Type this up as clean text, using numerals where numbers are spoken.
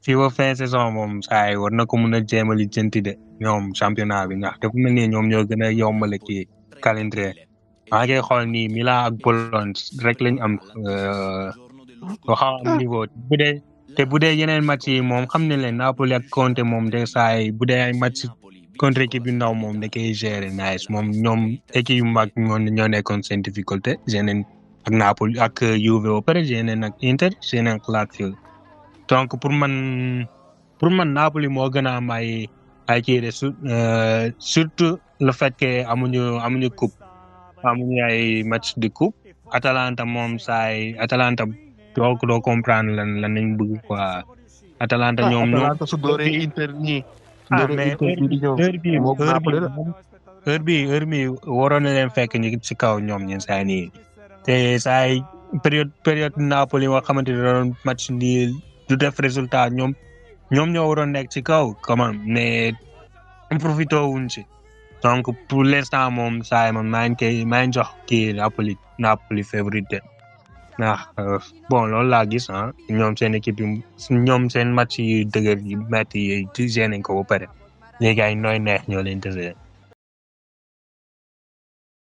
fii ba fin saison moom saa yi war na ko mën a jéem a lijjanti de ñoom championnat bi ndax dafa mel ni ñoom ñoo gën a yombale kii calendrier maa ngi xool nii Milan ak Bologne rek lañ am loo xaw am niveau bu dee yeneen match yi moom xam ne leen Napoli ak Conte moom de saa yi bu dee ay match contre équipe yu ndaw moom da koy gérer nice moom ñoom équipe yu mag ñoo nekkoon seen difficulté yeneen ak Napoli ak Juve ba pare yeneen ak Inter yeneen ak Lazio donc pour man Napoli moo gën a am ay kii de surtout le fait que amuñu coupe amuñu ay match de coupe Atalanta moom saay Atalanta doo comprendre lan lañ bëgg quoi Atalanta ñoom Atalanta su dooree Inter nii. mais heure bi waroon na leen fekk ñu ci kaw ñoom ñeen saa nii te saay période Napoli nga xamante ne doon match nii du def résultat ñoom ñoo waroon nekk ci kaw comment mais profité wuñ ci donc pour l'instant moom saa yi maa ngi jox kii Napoli favorite ndax bon loolu laa gis ñoom seen équipe yi ñoom seen match yu dëgër yu metti yi ci nañ ko ba pare léegi ay nooy neex ñoo leen tësee.